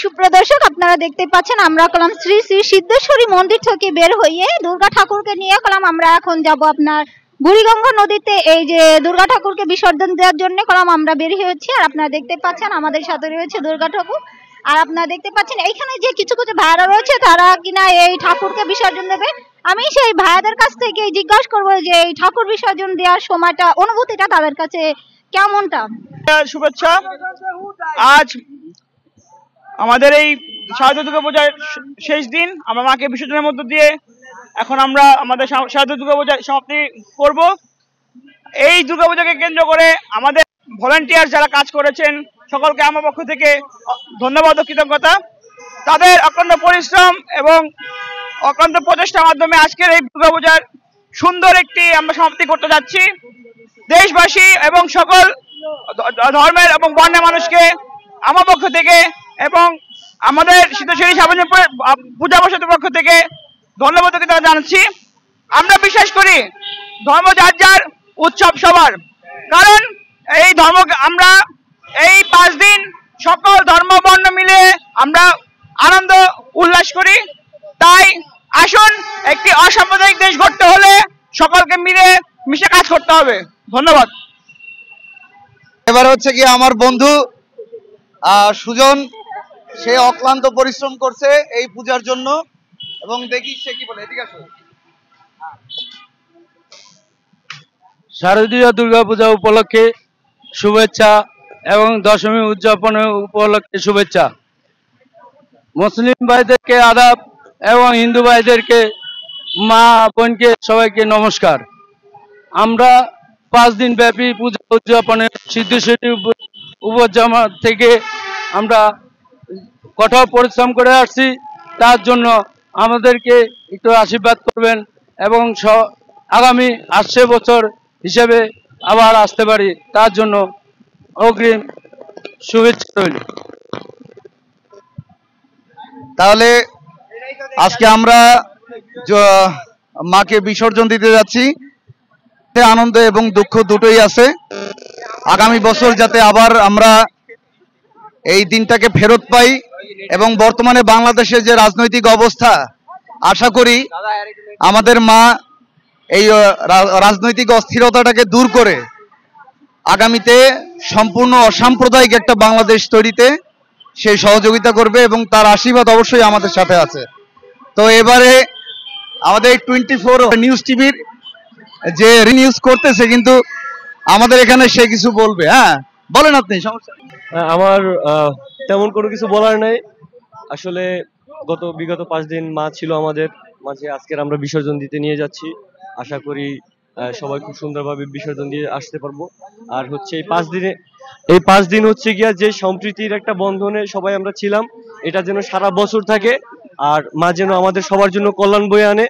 সুপ্রদর্শক আপনারা দেখতে পাচ্ছেন আমরা কলাম শ্রী শ্রী সিদ্ধেশ্বরী মন্দির থেকে বের হয়ে দুর্গা ঠাকুরকে নিয়ে কলাম আমরা এখন যাব আপনার বুড়িগঙ্গা নদীতে এই যে দুর্গা ঠাকুরকে বিসর্জন দেওয়ার জন্য কলাম আমরা বের হয়েছি। আর আপনারা দেখতে পাচ্ছেন আমাদের সাথে রয়েছে দুর্গা ঠাকুর। আর আপনারা দেখতে পাচ্ছেন এইখানে যে কিছু কিছু ভাইরা রয়েছে তারা কিনা এই ঠাকুরকে বিসর্জন দেবে। আমি সেই ভাইদের কাছ থেকে জিজ্ঞাসা করবো যে এই ঠাকুর বিসর্জন দেওয়ার সময়টা অনুভূতিটা তাদের কাছে কেমনটা। শুভেচ্ছা। আজ আমাদের এই শারদীয় দুর্গা পূজার শেষ দিন, আমরা মাকে বিসর্জনের মধ্য দিয়ে এখন আমরা আমাদের শারদীয় দুর্গা পূজা সমাপ্তি করব। এই দুর্গা পূজাকে কেন্দ্র করে আমাদের ভলান্টিয়ার যারা কাজ করেছেন সকলকে আমার পক্ষ থেকে ধন্যবাদ ও কৃতজ্ঞতা। তাদের অক্লান্ত পরিশ্রম এবং অক্লান্ত প্রচেষ্টার মাধ্যমে আজকের এই দুর্গা পূজার সুন্দর একটি আমরা সমাপ্তি করতে যাচ্ছি। দেশবাসী এবং সকল ধর্মের এবং বর্ণের মানুষকে আমার পক্ষ থেকে এবং আমাদের সিদ্ধেশ্বরী সার্বজনীন পূজা পরিষদের পক্ষ থেকে ধন্যবাদ জানাচ্ছি। আমরা বিশ্বাস করি ধর্ম যার যার, উৎসব সবার। কারণ এই ধর্ম আমরা এই 5 দিন সকল ধর্ম বর্ণ মিলে আমরা আনন্দ উল্লাস করি। তাই আসুন, একটি অসাম্প্রদায়িক দেশ গড়তে হলে সকলকে মিলে মিশে কাজ করতে হবে। ধন্যবাদ। এবার হচ্ছে কি আমার বন্ধু সুজন, সে অক্লান্ত পরিশ্রম করছে এই পূজার জন্য এবং দেখি সে কি বলে। এদিকে আসো। শারদীয় দুর্গা পূজা উপলক্ষে শুভেচ্ছা এবং দশমী উদযাপনের উপলক্ষে শুভেচ্ছা। মুসলিম ভাইদেরকে আদাব এবং হিন্দু ভাইদেরকে, মা বোনকে সবাইকে নমস্কার। আমরা 5 দিন ব্যাপী পূজা উদযাপনের সিদ্ধেশ্বরী উপজেলা থেকে আমরা কঠোর পরিশ্রম করে আসছি। তার জন্য আমাদেরকে একটু আশীর্বাদ করবেন এবং আগামী আসছে বছর হিসেবে আবার আসতে পারি, তার জন্য অগ্রিম শুভেচ্ছা রইল। তাহলে আজকে আমরা মাকে বিসর্জন দিতে যাচ্ছি। আনন্দ এবং দুঃখ দুটোই আছে। আগামী বছর যাতে আবার আমরা এই দিনটাকে ফেরত পাই এবং বর্তমানে বাংলাদেশের যে রাজনৈতিক অবস্থা, আশা করি আমাদের মা এই রাজনৈতিক অস্থিরতাটাকে দূর করে আগামীতে সম্পূর্ণ অসাম্প্রদায়িক একটা বাংলাদেশ তৈরিতে সেই সহযোগিতা করবে এবং তার আশীর্বাদ অবশ্যই আমাদের সাথে আছে। তো এবারে আমাদের 24 নিউজ টিভির যে রিনিউজ করতেছে, কিন্তু আমাদের এখানে সে কিছু বলবে। হ্যাঁ বলেন আপনি। সমস্যা আমার তেমন কোনো কিছু বলার নাই। আসলে বিগত 5 দিন মা ছিল আমাদের মাঝে, আজকের আমরা বিসর্জন দিতে নিয়ে যাচ্ছি। আশা করি সবাই খুব সুন্দরভাবে বিসর্জন দিয়ে আসতে পারবো। আর হচ্ছে এই 5 দিন হচ্ছে গিয়া যে সম্প্রীতির একটা বন্ধনে সবাই আমরা ছিলাম, এটা যেন সারা বছর থাকে আর মা যেন আমাদের সবার জন্য কল্যাণ বয়ে আনে।